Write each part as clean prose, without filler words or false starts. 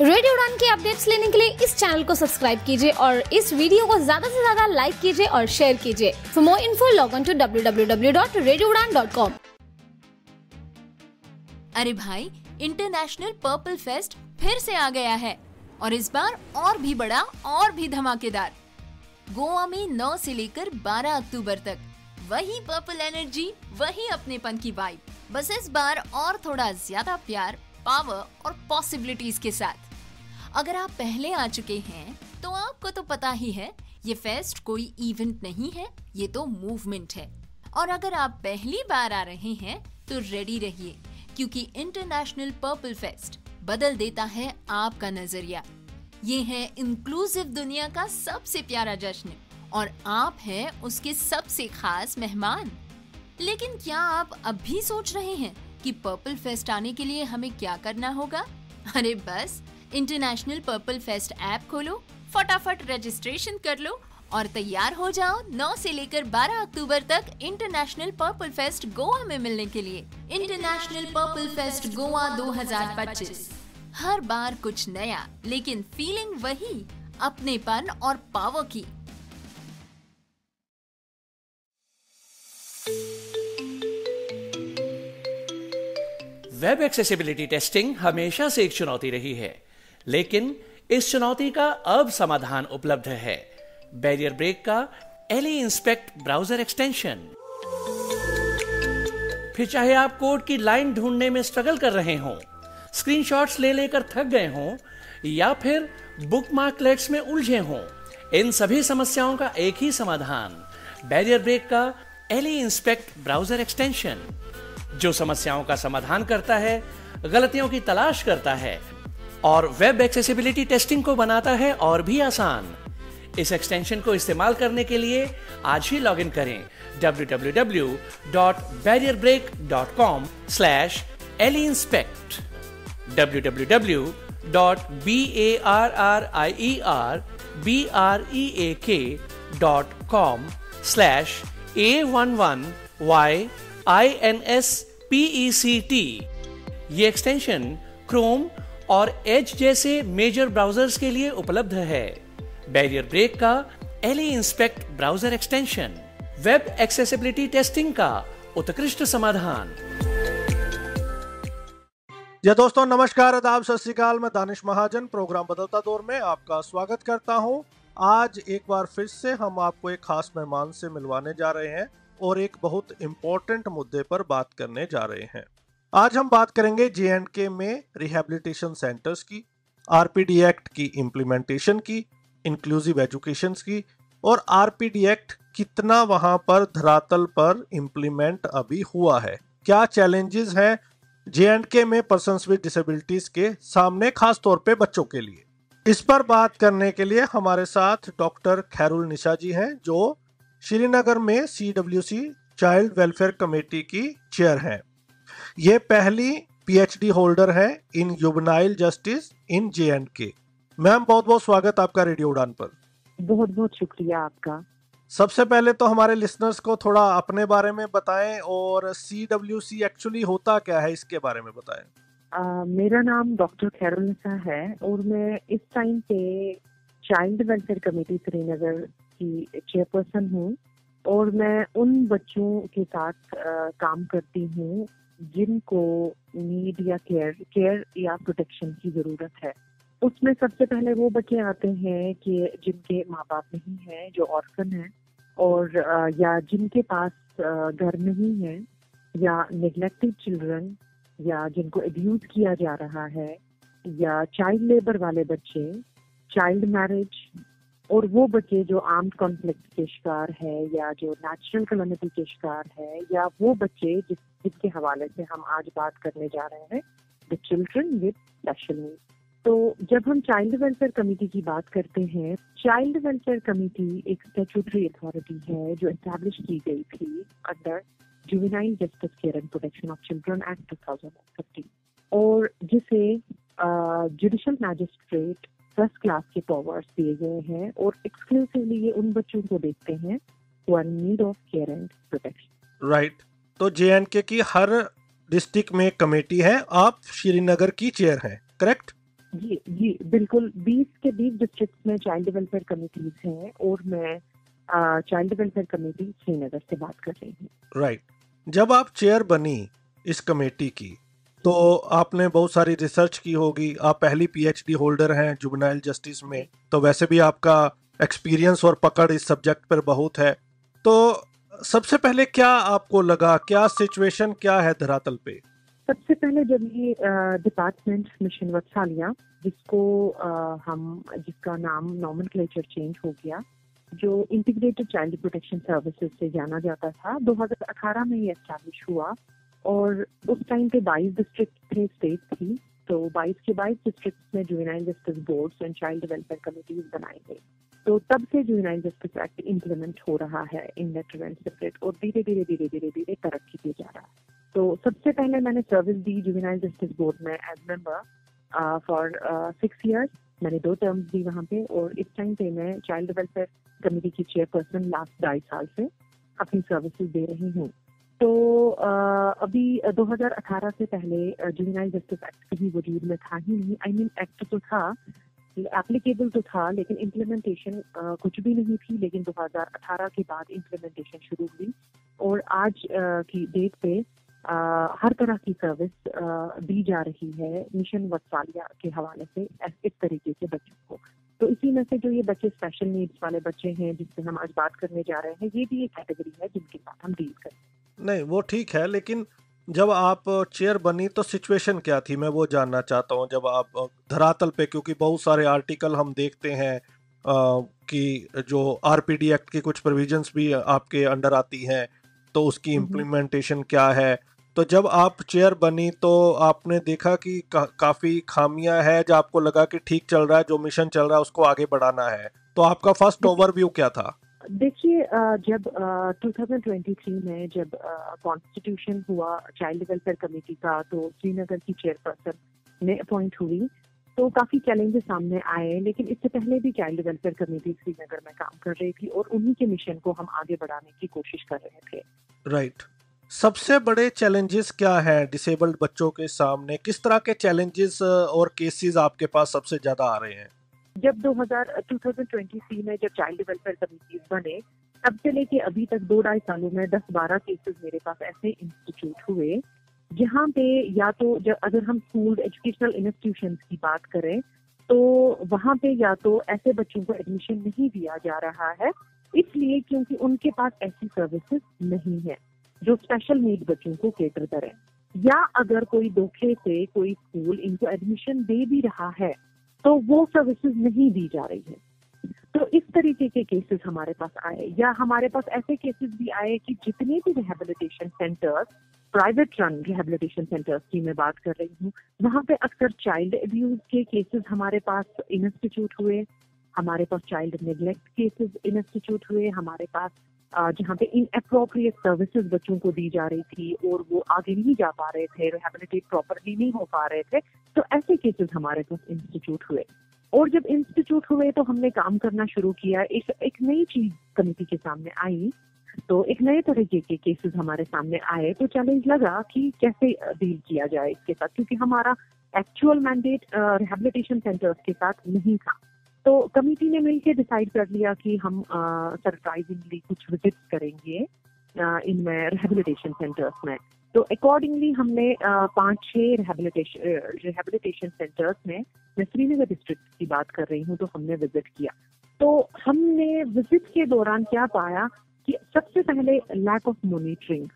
Radio उड़ान की updates लेने के लिए इस चैनल को सब्सक्राइब कीजिए और इस वीडियो को ज्यादा से ज्यादा लाइक कीजिए और शेयर कीजिए। For more info log on to www.radioudan.com। अरे भाई, इंटरनेशनल पर्पल फेस्ट फिर से आ गया है और इस बार और भी बड़ा और भी धमाकेदार। गोवा में 9 से लेकर 12 अक्टूबर तक वही पर्पल एनर्जी, वही अपनेपन की वाइब, बस इस बार और थोड़ा ज्यादा प्यार, पावर और पॉसिबिलिटीज के साथ। अगर आप पहले आ चुके हैं तो आपको तो पता ही है, ये फेस्ट कोई इवेंट नहीं है, ये तो मूवमेंट है। और अगर आप पहली बार आ रहे हैं तो रेडी रहिए, क्योंकि इंटरनेशनल पर्पल फेस्ट बदल देता है आपका नजरिया। ये है इंक्लूसिव दुनिया का सबसे प्यारा जश्न और आप हैं उसके सबसे खास मेहमान। लेकिन क्या आप अब भी सोच रहे हैं कि पर्पल फेस्ट आने के लिए हमें क्या करना होगा? अरे बस इंटरनेशनल पर्पल फेस्ट ऐप खोलो, फटाफट रजिस्ट्रेशन कर लो और तैयार हो जाओ 9 से लेकर 12 अक्टूबर तक इंटरनेशनल पर्पल फेस्ट गोवा में मिलने के लिए। International purple fest Goa 2025। हर बार कुछ नया, लेकिन फीलिंग वही, अपनेपन और पावर की। वेब एक्सेसिबिलिटी टेस्टिंग हमेशा से एक चुनौती रही है, लेकिन इस चुनौती का अब समाधान उपलब्ध है। बैरियर ब्रेक का एली इंस्पेक्ट ब्राउजर एक्सटेंशन। फिर चाहे आप कोड की लाइन ढूंढने में स्ट्रगल कर रहे हों, स्क्रीनशॉट्स ले लेकर थक गए हों या फिर बुकमार्कलेट्स में उलझे हों, इन सभी समस्याओं का एक ही समाधान, बैरियर ब्रेक का एली इंस्पेक्ट ब्राउजर एक्सटेंशन, जो समस्याओं का समाधान करता है, गलतियों की तलाश करता है और वेब एक्सेसिबिलिटी टेस्टिंग को बनाता है और भी आसान। इस एक्सटेंशन को इस्तेमाल करने के लिए आज ही लॉग इन करें www.barrierbreak.com/eliinspect www.barrierbreak.com/A11YINSPECT। ये एक्सटेंशन क्रोम और एज जैसे मेजर ब्राउजर्स के लिए उपलब्ध है। बैरियर ब्रेक का Ally Inspect browser extension, web accessibility testing का उत्कृष्ट समाधान। जी दोस्तों, नमस्कार, आदाब, सत श्री अकाल। मैं दानिश महाजन प्रोग्राम बदलता दौर में आपका स्वागत करता हूं। आज एक बार फिर से हम आपको एक खास मेहमान से मिलवाने जा रहे हैं और एक बहुत इम्पोर्टेंट मुद्दे पर बात करने जा रहे हैं। आज हम बात करेंगे J&K में रिहैबिलिटेशन सेंटर्स की, आरपीडी एक्ट की इम्प्लीमेंटेशन की, इंक्लूसिव एजुकेशन की और आरपीडी एक्ट कितना वहां पर धरातल पर इम्प्लीमेंट अभी हुआ है, क्या चैलेंजेस हैं J&K में पर्सन्स विद डिसेबिलिटीज के सामने, खास तौर पे बच्चों के लिए। इस पर बात करने के लिए हमारे साथ डॉक्टर खैरुल निशा जी हैं, जो श्रीनगर में CWC चाइल्ड वेलफेयर कमेटी की चेयर हैं। ये पहली PhD होल्डर है in juvenile justice in J&K। Ma'am, बहुत बहुत स्वागत आपका रेडियो उड़ान पर। बहुत बहुत शुक्रिया आपका। सबसे पहले तो हमारे लिसनर्स को थोड़ा अपने बारे में बताएं और CWC एक्चुअली होता क्या है, इसके बारे में बताएं। मेरा नाम डॉक्टर खैरुल निशा है और मैं इस टाइम पे चाइल्ड वेलफेयर कमेटी श्रीनगर की चेयरपर्सन हूँ और मैं उन बच्चों के साथ काम करती हूँ जिनको नीड या केयर या प्रोटेक्शन की जरूरत है। उसमें सबसे पहले वो बच्चे आते हैं कि जिनके माँ बाप नहीं हैं, जो ऑर्फन हैं, और या जिनके पास घर नहीं है, या नेग्लेक्टेड चिल्ड्रन, या जिनको अब्यूज किया जा रहा है, या चाइल्ड लेबर वाले बच्चे, चाइल्ड मैरिज, और वो बच्चे जो आर्म्ड कॉन्फ्लिक्ट के शिकार है या जो नेचुरल कैलेमिटी के शिकार है, या वो बच्चे जिसके हवाले से हम आज बात करने जा रहे हैं, the children with special needs. तो जब हम चाइल्ड वेलफेयर कमेटी की बात करते हैं, चाइल्ड वेलफेयर कमेटी एक स्टैट्यूटरी अथॉरिटी है जो एस्टैब्लिश की गई थी under juvenile justice care and protection of children act 2015 और जिसे जुडिशियल मैजिस्ट्रेट फर्स्ट क्लास के पावर्स दिए गए हैं और एक्सक्लूसिवली ये उन बच्चों को देखते हैं who are in need of care and protection. Right. तो J&K की हर डिस्ट्रिक्ट में कमेटी है, आप श्रीनगर की चेयर हैं, करेक्ट? जी बिल्कुल, 20 के 20 डिस्ट्रिक्ट में चाइल्ड वेलफेयर कमिटीज हैं और मैं चाइल्ड वेलफेयर कमेटी श्रीनगर से बात कर रही हूँ। राइट। जब आप चेयर बनी इस कमेटी की, तो आपने बहुत सारी रिसर्च की होगी, आप पहली पीएचडी होल्डर हैं जुवेनाइल जस्टिस में, तो वैसे भी आपका एक्सपीरियंस और पकड़ इस सब्जेक्ट पर बहुत है। तो सबसे पहले क्या आपको लगा, क्या सिचुएशन क्या है धरातल पे? सबसे पहले जब ये डिपार्टमेंट मिशन वत्सालिया, जिसका नाम नॉमेनक्लेचर चेंज हो गया, जो इंटीग्रेटेड चाइल्ड प्रोटेक्शन सर्विसेज से जाना जाता था, 2018 में ये एस्टैब्लिश हुआ। और उस टाइम पे 22 डिस्ट्रिक्ट थे, स्टेट थी, तो 22 के 22 डिस्ट्रिक्ट में juvenile justice boards and child welfare committees बनाई गई। तो तब से जुवेनाइल जस्टिस एक्ट इम्प्लीमेंट हो रहा है इन लेटर एंड सेपरेट, और धीरे धीरे तरक्की की जा रहा है। तो सबसे पहले मैंने सर्विस दी जुवेनाइल जस्टिस बोर्ड में एज मेंबर फॉर 6 years। मैंने 2 टर्म्स दी वहाँ पे, और इस टाइम पे मैं चाइल्ड वेलफेयर कमेटी की चेयरपर्सन लास्ट 2.5 साल से अपनी सर्विसेज दे रही हूँ। तो अभी 2018 से पहले जुवेनाइल जस्टिस एक्ट कभी वजूद में था ही नहीं। आई मीन एक्ट तो था, एप्लीकेबल तो था, लेकिन इम्प्लीमेंटेशन कुछ भी नहीं थी। लेकिन 2018 के बाद इम्प्लीमेंटेशन शुरू हुई, और आज की डेट पे हर तरह की सर्विस दी जा रही है मिशन वत्सालिया के हवाले से इस तरीके के बच्चों को। तो इसी में से जो ये बच्चे स्पेशल नीड्स वाले बच्चे हैं जिससे हम आज बात करने जा रहे हैं, ये भी एक कैटेगरी है जिनके साथ हम डील करें। नहीं, वो ठीक है, लेकिन जब आप चेयर बनी तो सिचुएशन क्या थी, मैं वो जानना चाहता हूँ। जब आप धरातल पे, क्योंकि बहुत सारे आर्टिकल हम देखते हैं कि जो आरपीडी एक्ट की कुछ प्रोविजंस भी आपके अंडर आती हैं, तो उसकी इम्प्लीमेंटेशन क्या है। तो जब आप चेयर बनी तो आपने देखा कि काफी खामियां है, जब आपको लगा कि ठीक चल रहा है, जो मिशन चल रहा है उसको आगे बढ़ाना है, तो आपका फर्स्ट ओवरव्यू क्या था? देखिए, जब 2023 में जब कॉन्स्टिट्यूशन हुआ चाइल्ड वेलफेयर कमेटी का, तो श्रीनगर की चेयरपर्सन ने अपॉइंट हुई, तो काफी चैलेंजेस सामने आए। लेकिन इससे पहले भी चाइल्ड वेलफेयर कमेटी श्रीनगर में काम कर रही थी, और उन्हीं के मिशन को हम आगे बढ़ाने की कोशिश कर रहे थे। राइट। सबसे बड़े चैलेंजेस क्या हैं डिसेबल्ड बच्चों के सामने? किस तरह के चैलेंजेस और केसेस आपके पास सबसे ज्यादा आ रहे हैं? जब 2023 में जब चाइल्ड वेलफेयर कमिटीज बने, तब से लेके अभी तक 2-2.5 सालों में 10-12 केसेस मेरे पास ऐसे इंस्टीट्यूट हुए जहाँ पे, या तो जब अगर हम स्कूल एजुकेशनल इंस्टीट्यूशंस की बात करें, तो वहाँ पे या तो ऐसे बच्चों को एडमिशन नहीं दिया जा रहा है, इसलिए क्योंकि उनके पास ऐसी सर्विसेज नहीं है जो स्पेशल नीड बच्चों को केटर करें, या अगर कोई धोखे से कोई स्कूल इनको एडमिशन दे भी रहा है तो वो सर्विसेज नहीं दी जा रही है। तो इस तरीके के केसेस हमारे पास आए, या हमारे पास ऐसे केसेस भी आए कि जितने भी rehabilitation centres, private run rehabilitation centres की मैं बात कर रही हूँ, वहाँ पे अक्सर चाइल्ड अब्यूज के केसेस हमारे पास इंस्टीट्यूट हुए, हमारे पास चाइल्ड नेग्लेक्ट केसेस इंस्टीट्यूट हुए, हमारे पास जहाँ पे इनअप्रोप्रिएट सर्विसेज बच्चों को दी जा रही थी और वो आगे नहीं जा पा रहे थे, रिहेबिलिटेट प्रॉपरली नहीं हो पा रहे थे, तो ऐसे केसेस हमारे पास इंस्टीट्यूट हुए। और जब इंस्टीट्यूट हुए तो हमने काम करना शुरू किया, एक नई चीज कमेटी के सामने आई, तो एक नए तरीके के केसेस हमारे सामने आए, तो चैलेंज लगा कि कैसे डील किया जाए इसके साथ, क्योंकि हमारा एक्चुअल मैंडेट रिहेबिलिटेशन सेंटर्स के साथ नहीं था। तो कमेटी ने मिलकर डिसाइड कर लिया कि हम सरप्राइजिंगली कुछ विजिट्स करेंगे इनमें रिहेबिलिटेशन सेंटर्स में। तो अकॉर्डिंगली हमने 5-6 रिहेबिलिटेशन सेंटर्स में, मैं श्रीनगर डिस्ट्रिक्ट की बात कर रही हूँ, तो हमने विजिट किया। तो हमने विजिट के दौरान क्या पाया कि सबसे पहले लैक ऑफ मॉनिटरिंग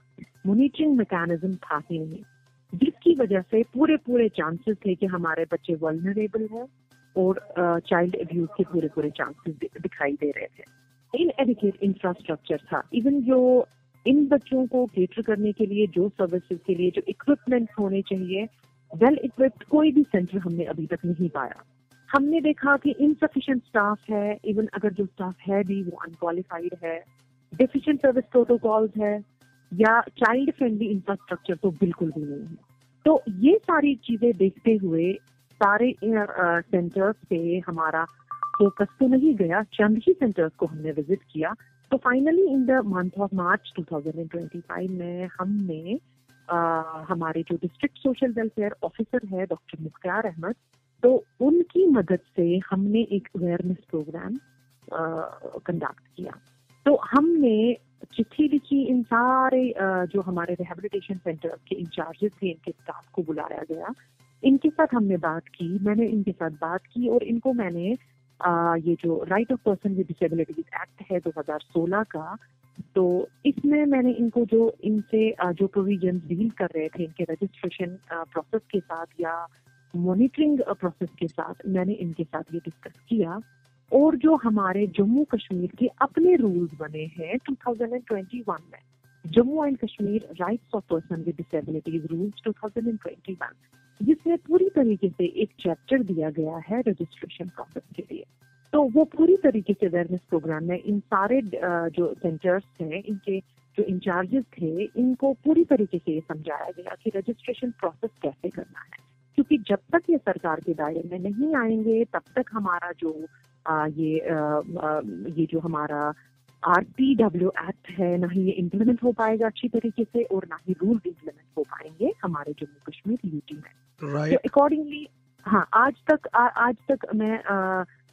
मैकेनिज्म था ही नहीं, जिसकी वजह से पूरे चांसेस थे कि हमारे बच्चे वल्नरेबल हैं और चाइल्ड अब्यूज के पूरे चांसेस दिखाई दे रहे थे। इनएडिक्वेट इंफ्रास्ट्रक्चर था, इवन जो इन बच्चों को केटर करने के लिए जो सर्विसेज के लिए जो इक्विपमेंट होने चाहिए, वेल इक्विप्ड कोई भी सेंटर हमने अभी तक नहीं पाया। हमने देखा कि इनसफिशिएंट स्टाफ है, इवन अगर जो स्टाफ है भी वो अनक्वालिफाइड है, डेफिशिएंट सर्विस प्रोटोकॉल्स है, या चाइल्ड फ्रेंडली इंफ्रास्ट्रक्चर तो बिल्कुल भी नहीं है। तो ये सारी चीजें देखते हुए सारे सेंटर्स पे हमारा फोकस तो नहीं गया, चंद ही सेंटर्स को हमने विजिट किया। तो finally in the month of March 2025 में हमने हमारे जो डिस्ट्रिक्ट सोशल वेलफेयर ऑफिसर है डॉक्टर मुख्तार अहमद, तो उनकी मदद से हमने एक अवेयरनेस प्रोग्राम कंडक्ट किया। तो हमने चिट्ठी लिखी, इन सारे जो हमारे रिहैबिलिटेशन सेंटर के इंचार्जेस थे, इनके स्टाफ को बुलाया गया, इनके साथ हमने बात की, मैंने इनके साथ बात की और इनको मैंने ये जो right of person with disabilities act है 2016 का, तो इसमें मैंने इनको जो इनसे जो प्रोविजन डील कर रहे थे इनके रजिस्ट्रेशन प्रोसेस के साथ या मॉनिटरिंग प्रोसेस के साथ, मैंने इनके साथ ये डिस्कस किया। और जो हमारे जम्मू कश्मीर के अपने रूल्स बने हैं 2021 में, Jammu and Kashmir rights of person with disabilities rules 2021, जिसमें पूरी तरीके से एक चैप्टर दिया गया है रजिस्ट्रेशन प्रोसेस के लिए। तो वो पूरी तरीके से अवेयरनेस प्रोग्राम में इन सारे जो सेंटर्स हैं, इनके जो इंचार्जेस थे, इनको पूरी तरीके से ये समझाया गया कि रजिस्ट्रेशन प्रोसेस कैसे करना है, क्योंकि जब तक ये सरकार के दायरे में नहीं आएंगे तब तक हमारा जो ये जो हमारा RPW एक्ट है, ना ही ये इम्प्लीमेंट हो पाएगा अच्छी तरीके से और ना ही रूल इम्प्लीमेंट हो पाएंगे हमारे जम्मू कश्मीर यूटी में। तो अकॉर्डिंगली हाँ, आज तक मैं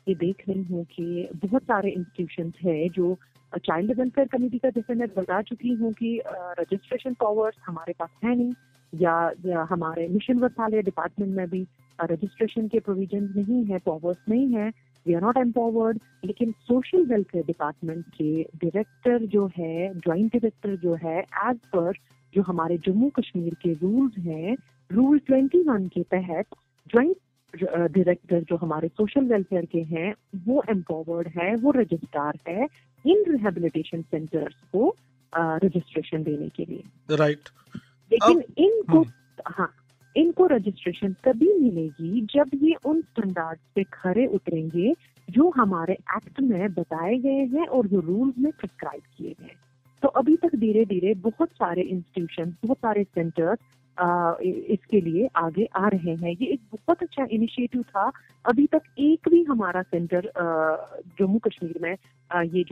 ये देख रही हूँ कि बहुत सारे इंस्टीट्यूशंस है जो चाइल्ड वेलफेयर कमेटी का, जैसे मैं बता चुकी हूँ कि रजिस्ट्रेशन पावर्स हमारे पास है नहीं, या हमारे मिशन वसाले डिपार्टमेंट में भी रजिस्ट्रेशन के प्रोविजन नहीं है, पावर्स नहीं है, वी आर नॉट एम्पावर्ड। लेकिन सोशल वेलफेयर डिपार्टमेंट के डायरेक्टर जो है, ज्वाइंट डायरेक्टर जो है, एज पर जो हमारे जम्मू कश्मीर के रूल्स हैं, रूल 21 के तहत ज्वाइंट डायरेक्टर जो हमारे सोशल वेलफेयर के हैं वो एम्पावर्ड है, वो रजिस्ट्रार है इन रिहैबिलिटेशन सेंटर्स को रजिस्ट्रेशन देने के लिए। राइट। लेकिन इनको रजिस्ट्रेशन तभी मिलेगी जब ये उन स्टैंडर्ड पे खरे उतरेंगे जो हमारे एक्ट में बताए गए हैं और जो रूल्स में प्रिस्क्राइब किए गए। तो अभी तक धीरे धीरे बहुत सारे इंस्टीट्यूशन, बहुत सारे सेंटर्स इसके लिए आगे आ रहे हैं। ये एक बहुत अच्छा इनिशिएटिव था। अभी तक एक भी हमारा सेंटर जम्मू कश्मीर में ये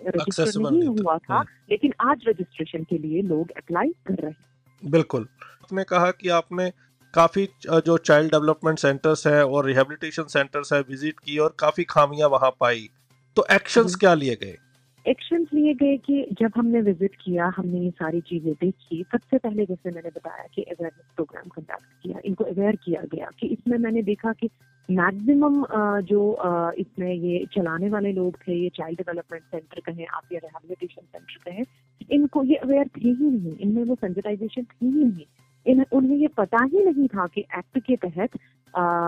रजिस्टर नहीं हुआ था, लेकिन आज रजिस्ट्रेशन के लिए लोग अप्लाई कर रहे हैं। बिल्कुल। आपने कहा कि आपने काफी जो चाइल्ड डेवलपमेंट सेंटर्स है और रिहैबिलिटेशन सेंटर्स है विजिट की और काफी खामियां वहां पाई, तो एक्शंस क्या लिए गए? एक्शंस लिए गए कि जब हमने विजिट किया, हमने ये सारी चीजें देखी। सबसे पहले जैसे मैंने बताया कि अवेयरनेस प्रोग्राम कंडक्ट किया, इनको अवेयर किया गया कि इसमें मैंने देखा कि मैक्सिमम जो इसमें ये चलाने वाले लोग थे, ये चाइल्ड डेवलपमेंट सेंटर कहें आप या रिहैबिलिटेशन सेंटर कहें, इनको ये अवेयर थे ही नहीं, इनमें वो सेंसिटाइजेशन थी ही नहीं। उन्हें ये पता ही नहीं था कि एक्ट के तहत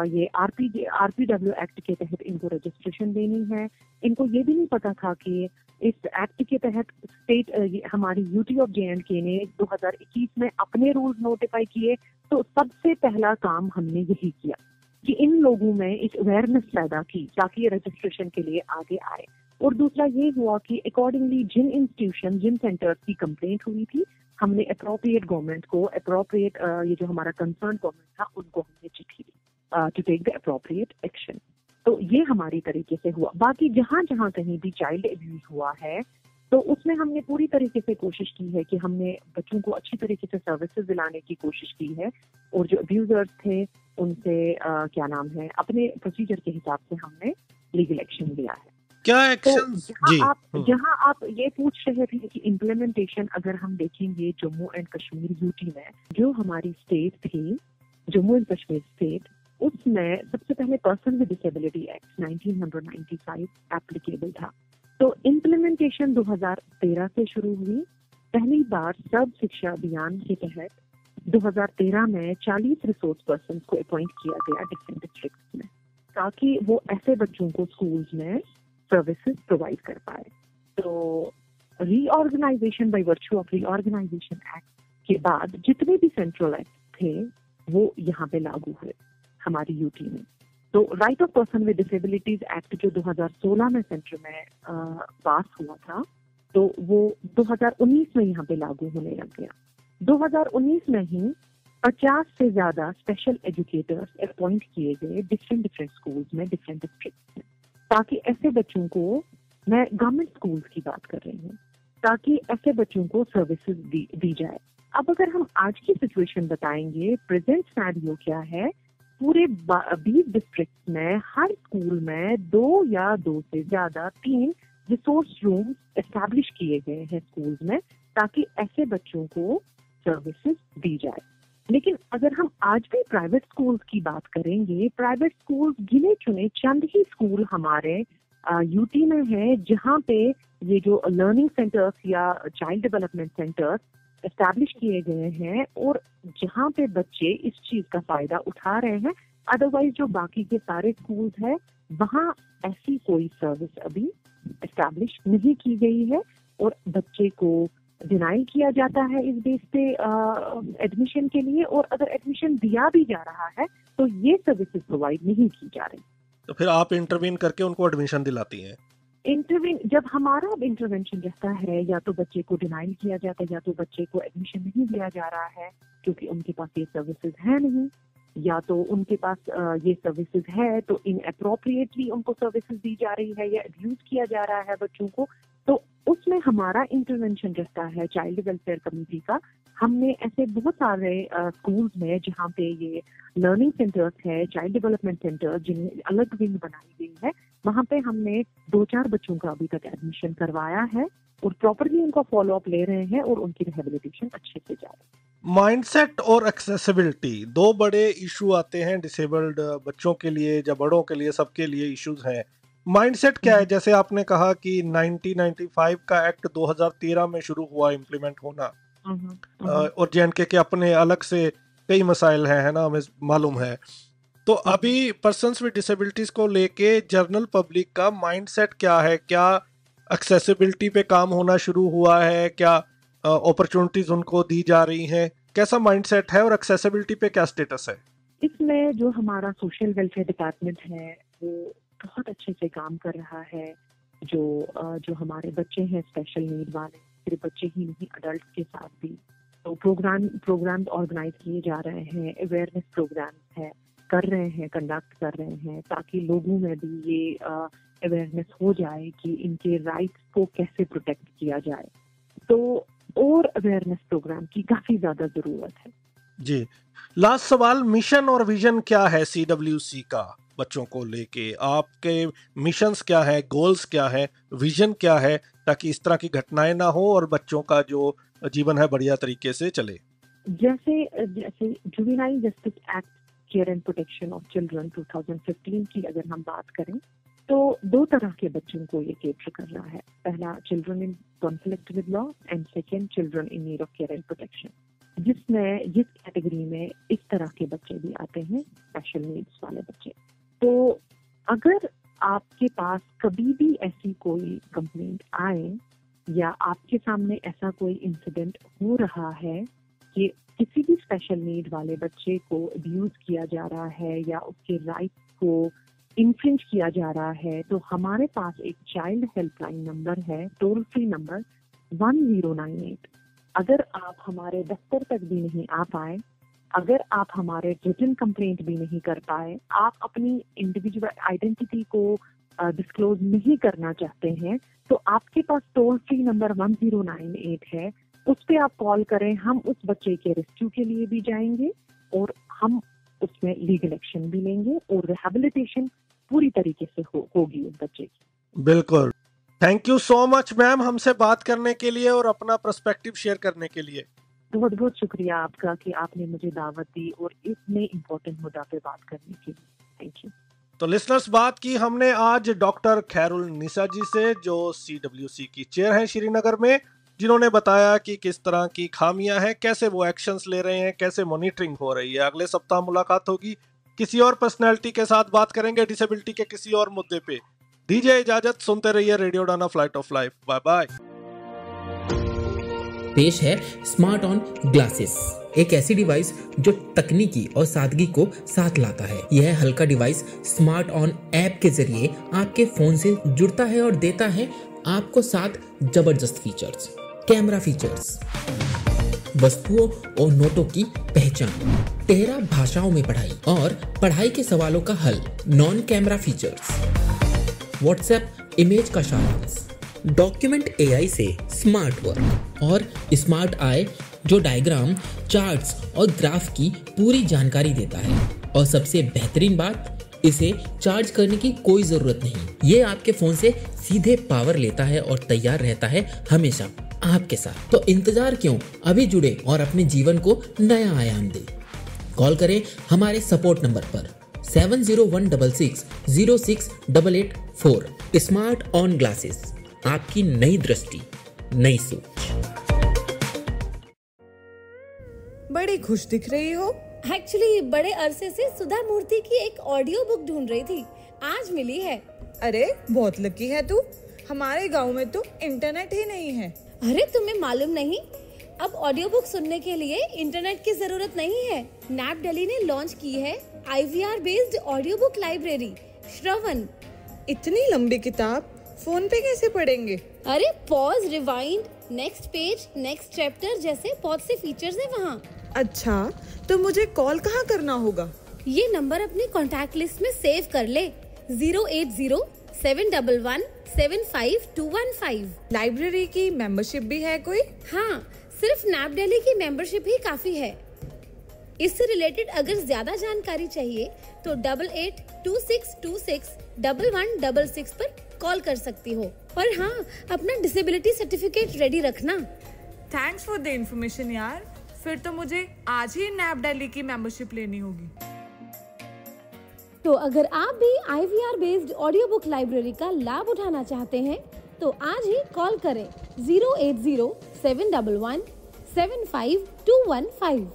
ये RPW एक्ट के तहत इनको रजिस्ट्रेशन देनी है। इनको ये भी नहीं पता था कि इस एक्ट के तहत स्टेट हमारी यूटी ऑफ JNK ने 2021 में अपने रूल्स नोटिफाई किए। तो सबसे पहला काम हमने यही किया कि इन लोगों में एक अवेयरनेस पैदा की ताकि ये रजिस्ट्रेशन के लिए आगे आए। और दूसरा ये हुआ कि अकॉर्डिंगली जिन इंस्टीट्यूशन, जिन सेंटर्स की कंप्लेंट हुई थी, हमने अप्रोप्रिएट गवर्नमेंट को, अप्रोप्रिएट ये जो हमारा कंसर्न गवर्नमेंट था, उनको हमने चिट्ठी दी to take the appropriate action. तो ये हमारी तरीके से हुआ। बाकी जहाँ जहाँ कहीं भी चाइल्ड अब्यूज हुआ है तो उसमें हमने पूरी तरीके से कोशिश की है कि हमने बच्चों को अच्छी तरीके से सर्विसेज दिलाने की कोशिश की है, और जो अब्यूजर्स थे उनसे क्या नाम है, अपने प्रोसीजर के हिसाब से हमने लीगल एक्शन लिया है। क्या एक्शंस? तो जहाँ आप ये पूछ रहे थे कि इम्प्लीमेंटेशन अगर हम देखेंगे जम्मू एंड कश्मीर यूटी में, जो हमारी स्टेट थी जम्मू एंड कश्मीर स्टेट, उसमें सबसे पहले person with disability act 1995 applicable था। तो इम्प्लीमेंटेशन 2013 से शुरू हुई। पहली बार सब शिक्षा अभियान के तहत 2013 में 40 रिसोर्स पर्सन को अपॉइंट किया गया डिफरेंट डिस्ट्रिक्ट्स में, ताकि वो ऐसे बच्चों को स्कूल्स में सर्विसेज प्रोवाइड कर पाए। तो reorganisation by virtue of reorganisation act के बाद जितने भी सेंट्रल एक्ट थे वो यहाँ पे लागू हुए हमारी यूटी में। तो right of person with disabilities act जो 2016 में सेंटर में पास हुआ था, तो वो 2019 में यहाँ पे लागू होने लग गया। 2019 में ही 50 से ज्यादा स्पेशल एजुकेटर्स अपॉइंट किए गए डिफरेंट स्कूल्स में, डिफरेंट डिस्ट्रिक्ट्स में, ताकि ऐसे बच्चों को, मैं गवर्नमेंट स्कूल्स की बात कर रही हूँ, ताकि ऐसे बच्चों को सर्विसेज दी जाए। अब अगर हम आज की सिचुएशन बताएंगे, प्रेजेंट सिनेरियो क्या है पूरे 20 डिस्ट्रिक्ट में हर स्कूल में 2 या 2 से ज्यादा 3 रिसोर्स रूम एस्टैब्लिश किए गए हैं स्कूल्स में, ताकि ऐसे बच्चों को सर्विसेज दी जाए। लेकिन अगर हम आज भी प्राइवेट स्कूल्स की बात करेंगे, प्राइवेट स्कूल्स गिने चुने चंद ही स्कूल हमारे यूटी में है जहाँ पे ये जो लर्निंग सेंटर्स या चाइल्ड डेवलपमेंट सेंटर्स एस्टैब्लिश किए गए हैं और जहाँ पे बच्चे इस चीज का फायदा उठा रहे हैं। अदरवाइज जो बाकी के सारे स्कूल्स हैं वहाँ ऐसी कोई सर्विस अभी एस्टैब्लिश नहीं की गई है और बच्चे को डिनाई किया जाता है इस बेस पे एडमिशन के लिए, और अगर एडमिशन दिया भी जा रहा है तो ये सर्विसेज प्रोवाइड नहीं की जा रही। तो फिर आप इंटरवीन करके उनको एडमिशन दिलाती हैं? जब हमारा इंटरवेंशन रहता है, या तो बच्चे को डिनाइल किया जाता है या तो बच्चे को एडमिशन नहीं दिया जा रहा है क्योंकि उनके पास ये सर्विसेज है नहीं, या तो उनके पास ये सर्विसेज है तो इनअप्रोप्रिएटली उनको सर्विसेज दी जा रही है या अब्यूज किया जा रहा है बच्चों को, तो उसमें हमारा इंटरवेंशन रहता है चाइल्ड वेलफेयर कमेटी का। हमने ऐसे बहुत सारे स्कूल्स में जहाँ पे ये लर्निंग सेंटर्स है, चाइल्ड डेवलपमेंट सेंटर्स जिन्हें अलग विंग बनाई गई है, वहाँ पे हमने 2-4 बच्चों का अभी तक एडमिशन करवाया है और प्रॉपरली उनका फॉलो अप ले रहे हैं और उनकी रिहेबिलिटेशन अच्छे से जा रही है। माइंडसेट और एक्सेसिबिलिटी 2 बड़े इशू आते हैं डिसेबल्ड बच्चों के लिए या बड़ों के लिए, सबके लिए इश्यूज हैं। माइंडसेट क्या है? जैसे आपने कहा कि 1995 का एक्ट 2013 में शुरू हुआ इम्प्लीमेंट होना, और जेएनके के अपने अलग से कई मसाइल हैं, है ना, हमें मालूम है। तो अभी पर्सन्स विद डिसेबिलिटीज को लेके जनरल पब्लिक का माइंडसेट क्या है? क्या एक्सेसिबिलिटी पे काम होना शुरू हुआ है? क्या अपॉर्चुनिटीज उनको दी जा रही हैं? कैसा माइंडसेट है और एक्सेसिबिलिटी पे क्या स्टेटस है? इसमें जो हमारा सोशल वेलफेयर डिपार्टमेंट है वो बहुत अच्छे से काम कर रहा है। जो हमारे बच्चे हैं स्पेशल नीड वाले, सिर्फ बच्चे ही नहीं अडल्ट के साथ भी, तो प्रोग्राम ऑर्गेनाइज किए जा रहे हैं, अवेयरनेस प्रोग्राम है कंडक्ट कर रहे हैं ताकि लोगों में भी ये अवेयरनेस हो जाए कि इनके राइट्स को कैसे प्रोटेक्ट किया जाए। तो और अवेयरनेस प्रोग्राम की काफी ज्यादा जरूरत है। जी, लास्ट सवाल, मिशन और विजन क्या है CWC का बच्चों को लेके? आपके मिशंस क्या है, गोल्स क्या है, विजन क्या है, ताकि इस तरह की घटनाएं ना हो और बच्चों का जो जीवन है बढ़िया तरीके से चले? जैसे juvenile justice act care and protection of children 2015 की अगर हम बात करें तो 2 तरह के बच्चों को ये कैटर कर रहा है। पहला children in conflict with law and second children in need of care and protection, जिस कैटेगरी में इस तरह के बच्चे भी आते हैं, स्पेशल नीड्स वाले बच्चे। तो अगर आपके पास कभी भी ऐसी कोई कंप्लेंट आए या आपके सामने ऐसा कोई इंसिडेंट हो रहा है कि किसी भी स्पेशल नीड वाले बच्चे को अब्यूज किया जा रहा है या उसके राइट्स को इन्फ्रिंज किया जा रहा है, तो हमारे पास एक चाइल्ड हेल्पलाइन नंबर है, टोल फ्री नंबर 1098। अगर आप हमारे दफ्तर तक भी नहीं आ पाए, अगर आप हमारे रिटन कंप्लेंट भी नहीं कर पाए, आप अपनी इंडिविजुअल आइडेंटिटी को डिस्क्लोज नहीं करना चाहते हैं, तो आपके पास टोल फ्री नंबर 1098 है, उस पे आप कॉल करें। हम उस बच्चे के रेस्क्यू के लिए भी जाएंगे और हम उसमें लीगल एक्शन भी लेंगे और रिहेबिलिटेशन पूरी तरीके से होगी उस बच्चे की। बिल्कुल। Thank you so much ma'am हमसे बात करने के लिए और अपना पर्सपेक्टिव शेयर करने के लिए। बहुत बहुत शुक्रिया आपका कि आपने मुझे दावत दी और इतने इम्पोर्टेंट मुद्दा पे बात करने के लिए। Thank you. तो लिसनर्स, बात की हमने आज डॉक्टर खैरुल निसा जी से, जो CWC की चेयर हैं श्रीनगर में, जिन्होंने बताया कि किस तरह की खामियां हैं, कैसे वो एक्शंस ले रहे हैं, कैसे मॉनिटरिंग हो रही है। अगले सप्ताह मुलाकात होगी, किसी और पर्सनैलिटी के साथ बात करेंगे डिसेबिलिटी के किसी और मुद्दे पे। दीजिए इजाजत, सुनते रहिए रेडियो डाना flight of life. Bye bye. पेश है स्मार्ट ऑन ग्लासेस, एक ऐसी डिवाइस जो तकनीकी और सादगी को साथ लाता है। यह हल्का डिवाइस स्मार्ट ऑन ऐप के जरिए आपके फोन से जुड़ता है और देता है आपको 7 जबरदस्त फीचर्स। कैमरा फीचर्स, वस्तुओं और नोटों की पहचान, 13 भाषाओं में पढ़ाई और पढ़ाई के सवालों का हल। Non camera features, WhatsApp image का सारांश, डॉक्यूमेंट AI से स्मार्ट वर्क और स्मार्ट आई जो डायग्राम, चार्ट्स और ग्राफ की पूरी जानकारी देता है। और सबसे बेहतरीन बात, इसे चार्ज करने की कोई जरूरत नहीं। ये आपके फोन से सीधे पावर लेता है और तैयार रहता है हमेशा आपके साथ। तो इंतजार क्यों, अभी जुड़े और अपने जीवन को नया आयाम दे। कॉल करें हमारे सपोर्ट नंबर पर 7016606884। स्मार्ट ऑन ग्लासेस, आपकी नई दृष्टि, नई सोच। बड़ी खुश दिख रही हो। एक्चुअली बड़े अरसे से सुधा मूर्ति की एक ऑडियो बुक ढूंढ रही थी, आज मिली है। अरे बहुत लकी है तू, हमारे गांव में तो इंटरनेट ही नहीं है। अरे तुम्हें मालूम नहीं, अब ऑडियो बुक सुनने के लिए इंटरनेट की जरूरत नहीं है। नैप दिल्ली ने लॉन्च की है IVR based audio book library Shravan. इतनी लंबी किताब फोन पे कैसे पढ़ेंगे? अरे pause, rewind, next page, next chapter जैसे बहुत से फीचर्स हैं वहाँ। अच्छा, तो मुझे कॉल कहाँ करना होगा? ये नंबर अपनी कॉन्टैक्ट लिस्ट में सेव कर ले, 08071175215। लाइब्रेरी की मेंबरशिप भी है कोई? हाँ, सिर्फ नैप दिल्ली की मेंबरशिप ही काफी है। इससे रिलेटेड अगर ज्यादा जानकारी चाहिए तो 8826261166 पर कॉल कर सकती हो। और हाँ, अपना डिसेबिलिटी सर्टिफिकेट रेडी रखना। थैंक्स फॉर द इन्फॉर्मेशन यार, फिर तो मुझे आज ही नैप दिल्ली की मेंबरशिप लेनी होगी। तो अगर आप भी IVR based audio book library का लाभ उठाना चाहते हैं तो आज ही कॉल करें 08071175215।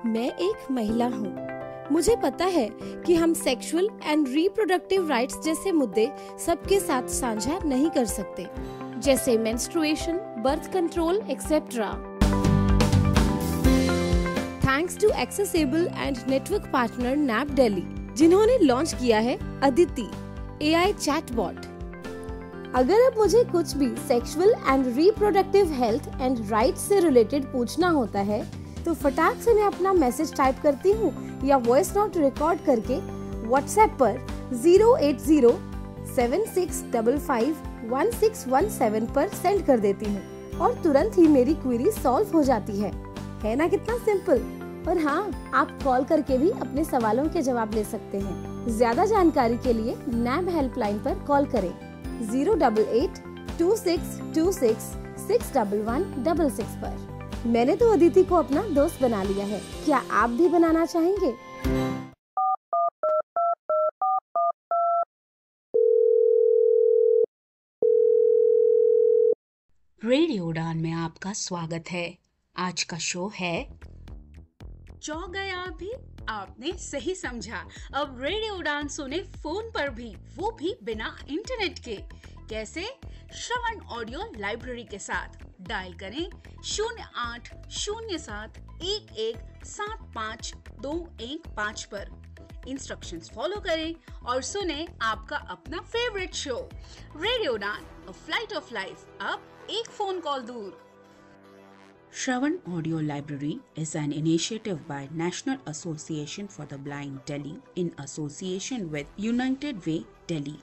मैं एक महिला हूँ, मुझे पता है कि हम सेक्सुअल एंड रिप्रोडक्टिव राइट्स जैसे मुद्दे सबके साथ साझा नहीं कर सकते, जैसे menstruation, birth control etcetera. Thanks to accessible and network partner NAP Delhi, जिन्होंने लॉन्च किया है अदिति AI चैटबॉट। अगर अब मुझे कुछ भी sexual and reproductive health and rights से रिलेटेड पूछना होता है तो फटाक से मैं अपना मैसेज टाइप करती हूँ या वॉइस नोट रिकॉर्ड करके व्हाट्सएप पर 08076551617 पर सेंड कर देती हूँ और तुरंत ही मेरी क्वेरी सॉल्व हो जाती है ना कितना सिंपल। और हाँ, आप कॉल करके भी अपने सवालों के जवाब ले सकते हैं। ज्यादा जानकारी के लिए नैब हेल्पलाइन पर कॉल करें 0882626611166 पर। मैंने तो अदिति को अपना दोस्त बना लिया है, क्या आप भी बनाना चाहेंगे? रेडियो उड़ान में आपका स्वागत है। आज का शो है चौंक गए आप भी? आपने सही समझा। अब रेडियो उड़ान सुने फोन पर भी, वो भी बिना इंटरनेट के। कैसे? श्रवण ऑडियो लाइब्रेरी के साथ। डायल करें 0807117525 पर। इंस्ट्रक्शंस फॉलो करें और सुने आपका अपना फेवरेट शो रेडियो उड़ान, अ फ्लाइट ऑफ लाइफ, अब एक फोन कॉल दूर। Shravan Audio Library is an initiative by National Association for the Blind Delhi in association with United Way Delhi